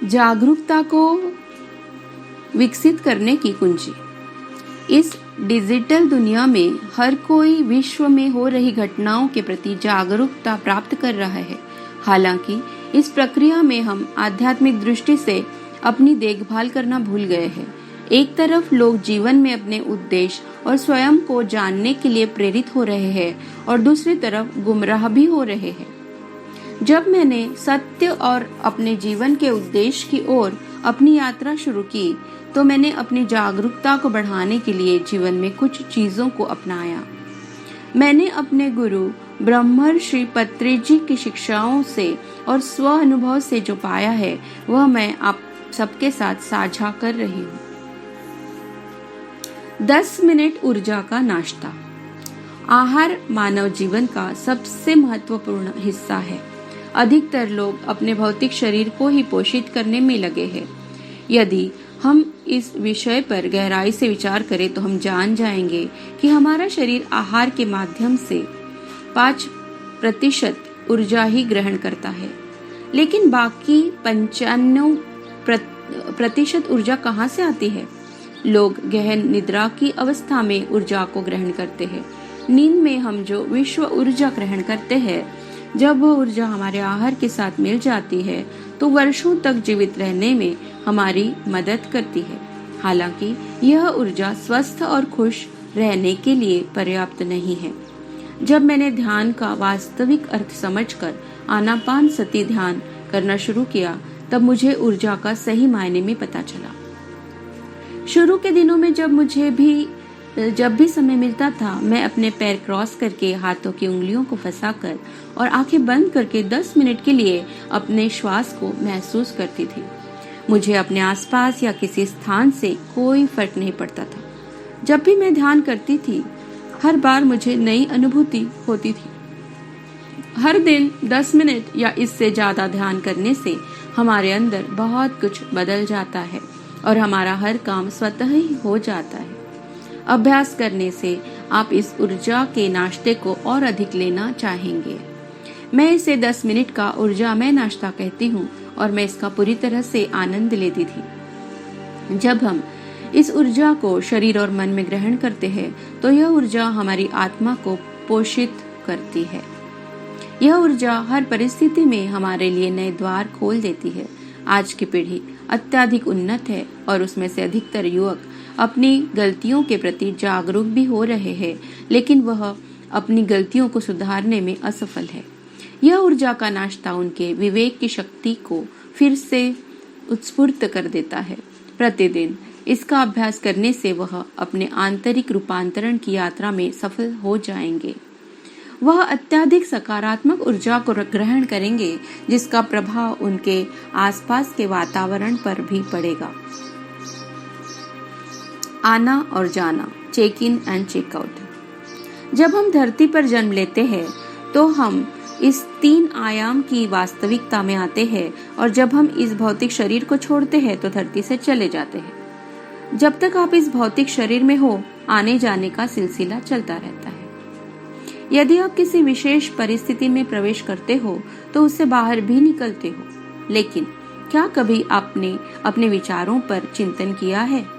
जागरूकता को विकसित करने की कुंजी। इस डिजिटल दुनिया में हर कोई विश्व में हो रही घटनाओं के प्रति जागरूकता प्राप्त कर रहा है। हालांकि इस प्रक्रिया में हम आध्यात्मिक दृष्टि से अपनी देखभाल करना भूल गए हैं। एक तरफ लोग जीवन में अपने उद्देश्य और स्वयं को जानने के लिए प्रेरित हो रहे हैं और दूसरी तरफ गुमराह भी हो रहे हैं। जब मैंने सत्य और अपने जीवन के उद्देश्य की ओर अपनी यात्रा शुरू की तो मैंने अपनी जागरूकता को बढ़ाने के लिए जीवन में कुछ चीजों को अपनाया। मैंने अपने गुरु ब्रह्मर्षि पत्रिजी की शिक्षाओं से और स्व अनुभव से जो पाया है वह मैं आप सबके साथ साझा कर रही हूँ। 10 मिनट ऊर्जा का नाश्ता। आहार मानव जीवन का सबसे महत्वपूर्ण हिस्सा है। अधिकतर लोग अपने भौतिक शरीर को ही पोषित करने में लगे हैं। यदि हम इस विषय पर गहराई से विचार करें तो हम जान जाएंगे कि हमारा शरीर आहार के माध्यम से 5% ऊर्जा ही ग्रहण करता है, लेकिन बाकी 95% ऊर्जा कहाँ से आती है? लोग गहन निद्रा की अवस्था में ऊर्जा को ग्रहण करते हैं। नींद में हम जो विश्व ऊर्जा ग्रहण करते हैं, जब वह ऊर्जा हमारे आहार के साथ मिल जाती है तो वर्षों तक जीवित रहने में हमारी मदद करती है। हालांकि यह ऊर्जा स्वस्थ और खुश रहने के लिए पर्याप्त नहीं है। जब मैंने ध्यान का वास्तविक अर्थ समझकर आनापान सती ध्यान करना शुरू किया तब मुझे ऊर्जा का सही मायने में पता चला। शुरू के दिनों में जब भी समय मिलता था मैं अपने पैर क्रॉस करके हाथों की उंगलियों को फंसाकर और आंखें बंद करके 10 मिनट के लिए अपने श्वास को महसूस करती थी। मुझे अपने आसपास या किसी स्थान से कोई फर्क नहीं पड़ता था। जब भी मैं ध्यान करती थी हर बार मुझे नई अनुभूति होती थी। हर दिन 10 मिनट या इससे ज्यादा ध्यान करने से हमारे अंदर बहुत कुछ बदल जाता है और हमारा हर काम स्वतः ही हो जाता है। अभ्यास करने से आप इस ऊर्जा के नाश्ते को और अधिक लेना चाहेंगे। मैं इसे 10 मिनट का ऊर्जामय नाश्ता कहती हूँ और मैं इसका पूरी तरह से आनंद लेती थी। जब हम इस ऊर्जा को शरीर और मन में ग्रहण करते हैं तो यह ऊर्जा हमारी आत्मा को पोषित करती है। यह ऊर्जा हर परिस्थिति में हमारे लिए नए द्वार खोल देती है। आज की पीढ़ी अत्यधिक उन्नत है और उसमें से अधिकतर युवक अपनी गलतियों के प्रति जागरूक भी हो रहे हैं, लेकिन वह अपनी गलतियों को सुधारने में असफल है। यह ऊर्जा का नाश्ता उनके विवेक की शक्ति को फिर से उत्स्फूर्त कर देता है। प्रतिदिन इसका अभ्यास करने से वह अपने आंतरिक रूपांतरण की यात्रा में सफल हो जाएंगे। वह अत्यधिक सकारात्मक ऊर्जा को ग्रहण करेंगे जिसका प्रभाव उनके आसपास के वातावरण पर भी पड़ेगा। आना और जाना, check in and check out. जब हम धरती पर जन्म लेते हैं तो हम इस 3 आयाम की वास्तविकता में आते हैं और जब हम इस भौतिक शरीर को छोड़ते हैं तो धरती से चले जाते हैं। जब तक आप इस भौतिक शरीर में हो आने जाने का सिलसिला चलता रहता है। यदि आप किसी विशेष परिस्थिति में प्रवेश करते हो तो उससे बाहर भी निकलते हो, लेकिन क्या कभी आपने अपने विचारों पर चिंतन किया है?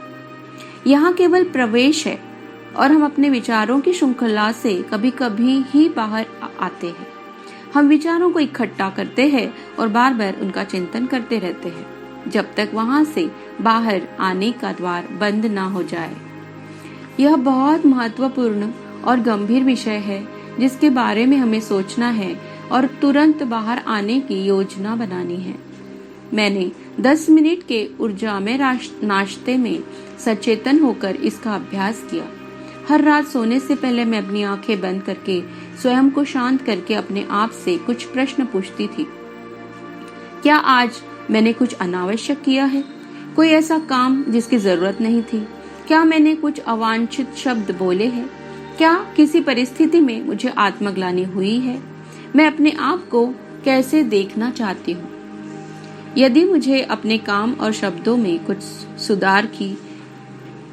यहाँ केवल प्रवेश है और हम अपने विचारों की श्रृंखला से कभी कभी ही बाहर आते हैं। हम विचारों को इकट्ठा करते हैं और बार बार उनका चिंतन करते रहते हैं जब तक वहां से बाहर आने का द्वार बंद ना हो जाए। यह बहुत महत्वपूर्ण और गंभीर विषय है जिसके बारे में हमें सोचना है और तुरंत बाहर आने की योजना बनानी है। मैंने 10 मिनट के ऊर्जामय नाश्ते में सचेतन होकर इसका अभ्यास किया। हर रात सोने से पहले मैं अपनी आंखें बंद करके स्वयं को शांत करके अपने आप से कुछ प्रश्न पूछती थी। क्या आज मैंने कुछ अनावश्यक किया है? कोई ऐसा काम जिसकी जरूरत नहीं थी? क्या मैंने कुछ अवांछित शब्द बोले हैं? क्या किसी परिस्थिति में मुझे आत्मग्लानि हुई है? मैं अपने आप को कैसे देखना चाहती हूँ? यदि मुझे अपने काम और शब्दों में कुछ सुधार की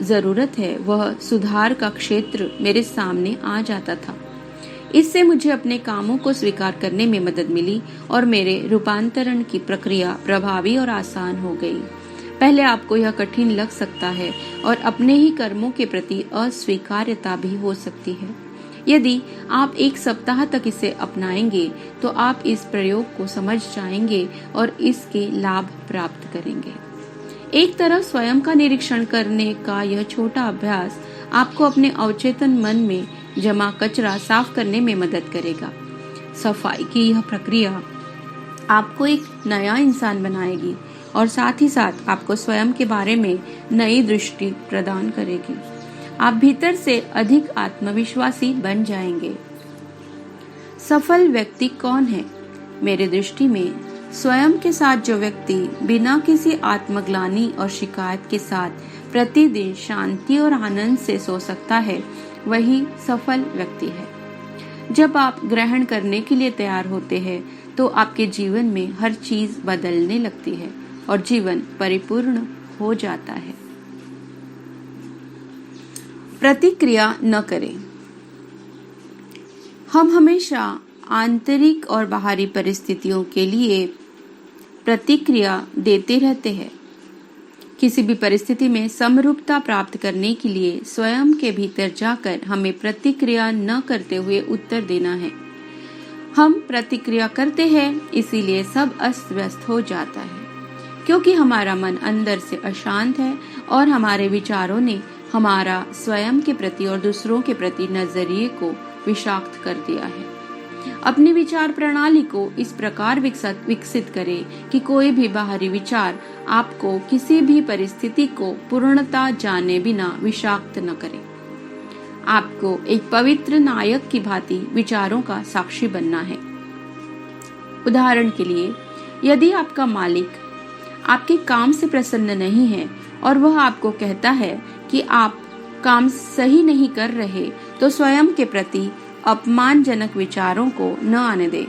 जरूरत है, वह सुधार का क्षेत्र मेरे सामने आ जाता था। इससे मुझे अपने कामों को स्वीकार करने में मदद मिली और मेरे रूपांतरण की प्रक्रिया प्रभावी और आसान हो गई। पहले आपको यह कठिन लग सकता है और अपने ही कर्मों के प्रति अस्वीकार्यता भी हो सकती है। यदि आप एक सप्ताह तक इसे अपनाएंगे तो आप इस प्रयोग को समझ जाएंगे और इसके लाभ प्राप्त करेंगे। एक तरफ स्वयं का निरीक्षण करने का यह छोटा अभ्यास आपको अपने अवचेतन मन में जमा कचरा साफ करने में मदद करेगा। सफाई की यह प्रक्रिया आपको एक नया इंसान बनाएगी और साथ ही साथ आपको स्वयं के बारे में नई दृष्टि प्रदान करेगी। आप भीतर से अधिक आत्मविश्वासी बन जाएंगे। सफल व्यक्ति कौन है? मेरे दृष्टि में स्वयं के साथ जो व्यक्ति बिना किसी आत्मग्लानि और शिकायत के साथ प्रतिदिन शांति और आनंद से सो सकता है, वही सफल व्यक्ति है। जब आप ग्रहण करने के लिए तैयार होते हैं तो आपके जीवन में हर चीज बदलने लगती है और जीवन परिपूर्ण हो जाता है। प्रतिक्रिया न करें। हम हमेशा आंतरिक और बाहरी परिस्थितियों के लिए प्रतिक्रिया देते रहते हैं। किसी भी परिस्थिति में समरूपता प्राप्त करने के लिए स्वयं के भीतर जाकर हमें प्रतिक्रिया न करते हुए उत्तर देना है। हम प्रतिक्रिया करते हैं इसीलिए सब अस्त व्यस्त हो जाता है, क्योंकि हमारा मन अंदर से अशांत है और हमारे विचारों ने हमारा स्वयं के प्रति और दूसरों के प्रति नजरिए को विषाक्त कर दिया है। अपनी विचार प्रणाली को इस प्रकार विकसित करें कि कोई भी बाहरी विचार आपको किसी भी परिस्थिति को पूर्णता जाने बिना विषाक्त न करे। आपको एक पवित्र नायक की भांति विचारों का साक्षी बनना है। उदाहरण के लिए, यदि आपका मालिक आपके काम से प्रसन्न नहीं है और वह आपको कहता है कि आप काम सही नहीं कर रहे, तो स्वयं के प्रति अपमानजनक विचारों को न आने दे,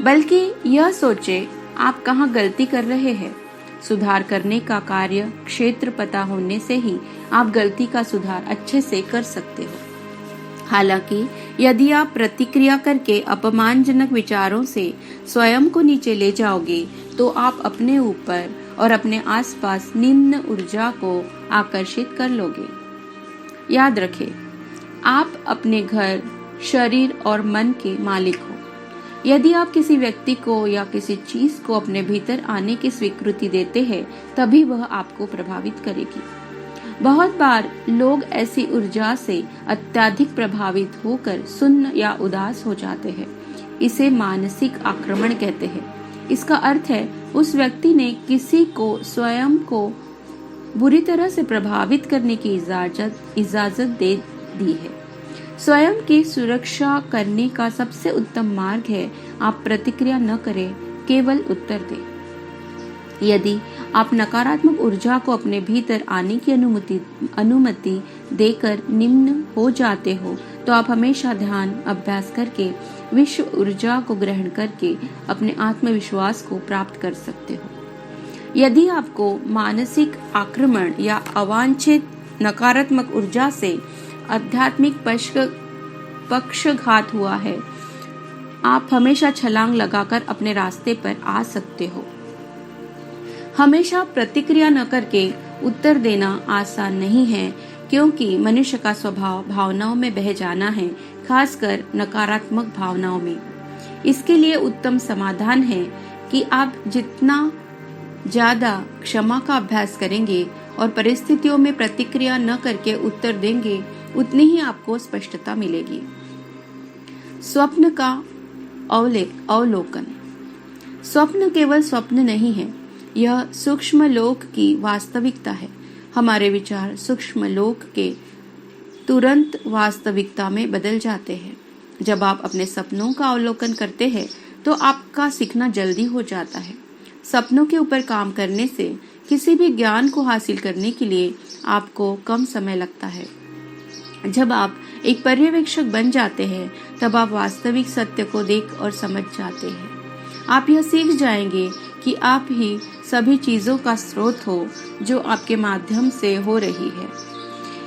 बल्कि यह सोचे आप कहाँ गलती कर रहे हैं। सुधार करने का कार्य क्षेत्र पता होने से ही आप गलती का सुधार अच्छे से कर सकते हो। हालांकि यदि आप प्रतिक्रिया करके अपमानजनक विचारों से स्वयं को नीचे ले जाओगे तो आप अपने ऊपर और अपने आसपास निम्न ऊर्जा को आकर्षित कर लोगे। याद रखें, आप अपने घर, शरीर और मन के मालिक हो। यदि आप किसी व्यक्ति को या किसी चीज को अपने भीतर आने की स्वीकृति देते हैं, तभी वह आपको प्रभावित करेगी। बहुत बार लोग ऐसी ऊर्जा से अत्यधिक प्रभावित होकर सुन्न या उदास हो जाते हैं। इसे मानसिक आक्रमण कहते हैं। इसका अर्थ है उस व्यक्ति ने किसी को स्वयं को बुरी तरह से प्रभावित करने की इजाजत दे दी है। स्वयं की सुरक्षा करने का सबसे उत्तम मार्ग है आप प्रतिक्रिया न करें, केवल उत्तर दें। यदि आप नकारात्मक ऊर्जा को अपने भीतर आने की अनुमति देकर निम्न हो जाते हो, तो आप हमेशा ध्यान अभ्यास करके विश्व ऊर्जा को ग्रहण करके अपने आत्मविश्वास को प्राप्त कर सकते हो। यदि आपको मानसिक आक्रमण या अवांछित नकारात्मक ऊर्जा से आध्यात्मिक पक्षघात हुआ है, आप हमेशा छलांग लगाकर अपने रास्ते पर आ सकते हो। हमेशा प्रतिक्रिया न करके उत्तर देना आसान नहीं है, क्योंकि मनुष्य का स्वभाव भावनाओं में बह जाना है, खासकर नकारात्मक भावनाओं में। इसके लिए उत्तम समाधान है कि आप जितना ज्यादा क्षमा का अभ्यास करेंगे और परिस्थितियों में प्रतिक्रिया न करके उत्तर देंगे, उतनी ही आपको स्पष्टता मिलेगी। स्वप्न का अवलोकन। स्वप्न केवल स्वप्न नहीं है, यह सूक्ष्म लोक की वास्तविकता है। हमारे विचार सूक्ष्म लोक के तुरंत वास्तविकता में बदल जाते हैं। जब आप अपने सपनों का अवलोकन करते हैं तो आपका सीखना जल्दी हो जाता है। सपनों के ऊपर काम करने से किसी भी ज्ञान को हासिल करने के लिए आपको कम समय लगता है। जब आप एक पर्यवेक्षक बन जाते हैं, तब आप वास्तविक सत्य को देख और समझ जाते हैं। आप यह सीख जाएंगे कि आप ही सभी चीजों का स्रोत हो जो आपके माध्यम से हो रही है।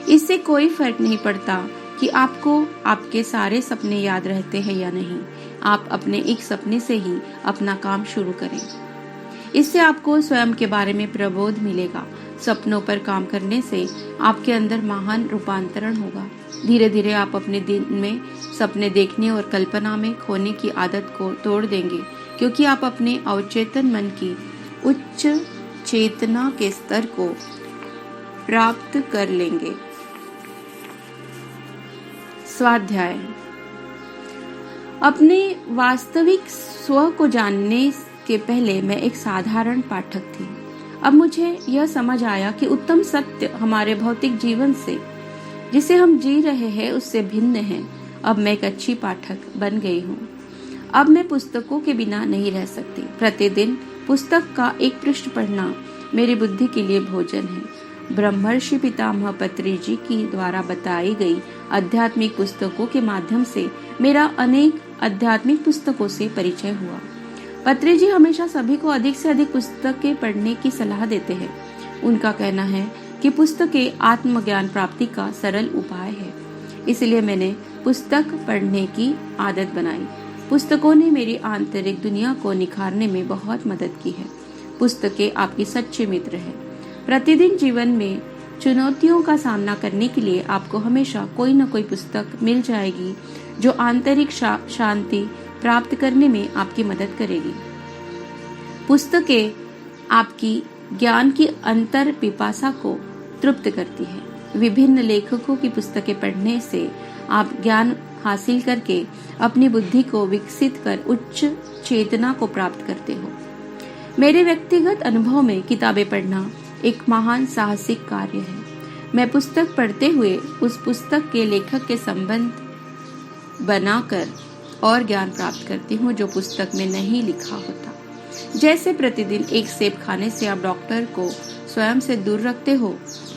इससे कोई फर्क नहीं पड़ता कि आपको आपके सारे सपने याद रहते हैं या नहीं। आप अपने एक सपने से ही अपना काम शुरू करें। इससे आपको स्वयं के बारे में प्रबोध मिलेगा। सपनों पर काम करने से आपके अंदर महान रूपांतरण होगा। धीरे धीरे आप अपने दिन में सपने देखने और कल्पना में खोने की आदत को तोड़ देंगे, क्योंकि आप अपने अवचेतन मन की उच्च चेतना के स्तर को प्राप्त कर लेंगे। स्वाध्याय। अपने वास्तविक स्व को जानने के पहले मैं एक साधारण पाठक थी। अब मुझे यह समझ आया कि उत्तम सत्य हमारे भौतिक जीवन से, जिसे हम जी रहे हैं, उससे भिन्न है। अब मैं एक अच्छी पाठक बन गई हूँ। अब मैं पुस्तकों के बिना नहीं रह सकती। प्रतिदिन पुस्तक का एक पृष्ठ पढ़ना मेरी बुद्धि के लिए भोजन है। ब्रह्मर्षि पितामह पत्री जी की द्वारा बताई गई आध्यात्मिक पुस्तकों के माध्यम से मेरा अनेक आध्यात्मिक पुस्तकों से परिचय हुआ। पत्री जी हमेशा सभी को अधिक से अधिक पुस्तकें पढ़ने की सलाह देते हैं। उनका कहना है कि पुस्तकें आत्मज्ञान प्राप्ति का सरल उपाय है। इसलिए मैंने पुस्तक पढ़ने की आदत बनाई। पुस्तकों ने मेरी आंतरिक दुनिया को निखारने में बहुत मदद की है। पुस्तकें आपकी सच्चे मित्र है। प्रतिदिन जीवन में चुनौतियों का सामना करने के लिए आपको हमेशा कोई न कोई पुस्तक मिल जाएगी जो आंतरिक शांति प्राप्त करने में आपकी मदद करेगी। पुस्तकें आपकी ज्ञान की अंतर पिपासा को तृप्त करती है। विभिन्न लेखकों की पुस्तकें पढ़ने से आप ज्ञान हासिल करके अपनी बुद्धि को विकसित कर उच्च चेतना को प्राप्त करते हो। मेरे व्यक्तिगत अनुभव में किताबें पढ़ना एक महान साहसिक कार्य है। मैं पुस्तक पढ़ते हुए उस पुस्तक के लेखक के संबंध बनाकर और ज्ञान प्राप्त करती हूँ जो पुस्तक में नहीं लिखा होता। जैसे प्रतिदिन एक सेब खाने से आप डॉक्टर को स्वयं से दूर रखते हो,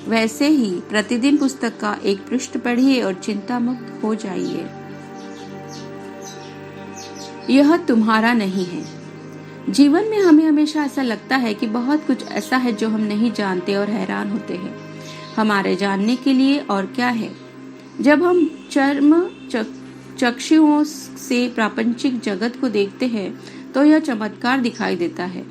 वैसे ही प्रतिदिन पुस्तक का एक पृष्ठ पढ़िए और चिंता मुक्त हो जाइए। यह तुम्हारा नहीं है। जीवन में हमें हमेशा ऐसा लगता है कि बहुत कुछ ऐसा है जो हम नहीं जानते और हैरान होते हैं। हमारे जानने के लिए और क्या है। जब हम चक्षुओं से प्रापंचिक जगत को देखते हैं तो यह चमत्कार दिखाई देता है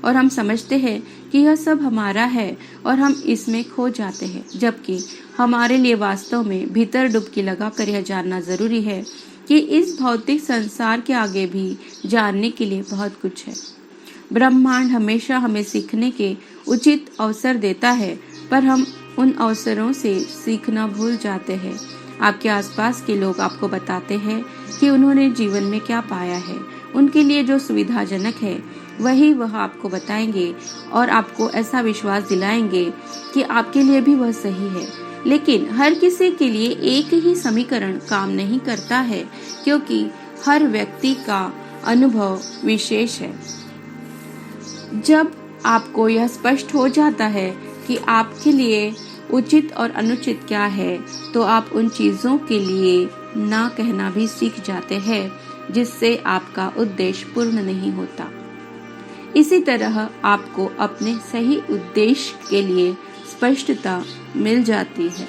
और हम समझते हैं कि यह सब हमारा है और हम इसमें खो जाते हैं, जबकि हमारे लिए वास्तव में भीतर डुबकी लगाकर यह जानना जरूरी है कि इस भौतिक संसार के आगे भी जानने के लिए बहुत कुछ है। ब्रह्मांड हमेशा हमें सीखने के उचित अवसर देता है, पर हम उन अवसरों से सीखना भूल जाते हैं। आपके आसपास के लोग आपको बताते हैं कि उन्होंने जीवन में क्या पाया है। उनके लिए जो सुविधाजनक है वही वह आपको बताएंगे और आपको ऐसा विश्वास दिलाएंगे कि आपके लिए भी वह सही है। लेकिन हर किसी के लिए एक ही समीकरण काम नहीं करता है, क्योंकि हर व्यक्ति का अनुभव विशेष है। जब आपको यह स्पष्ट हो जाता है कि आपके लिए उचित और अनुचित क्या है, तो आप उन चीजों के लिए ना कहना भी सीख जाते हैं जिससे आपका उद्देश्य पूर्ण नहीं होता। इसी तरह आपको अपने सही उद्देश्य के लिए स्पष्टता मिल जाती है।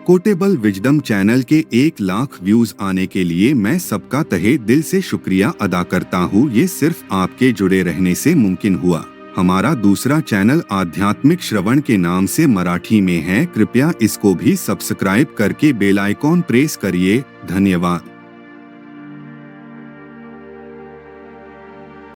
कोटेबल विजडम चैनल के 1 लाख व्यूज आने के लिए मैं सबका तहे दिल से शुक्रिया अदा करता हूँ। ये सिर्फ आपके जुड़े रहने से मुमकिन हुआ। हमारा दूसरा चैनल आध्यात्मिक श्रवण के नाम से मराठी में है। कृपया इसको भी सब्सक्राइब करके बेल आइकॉन प्रेस करिए। धन्यवाद।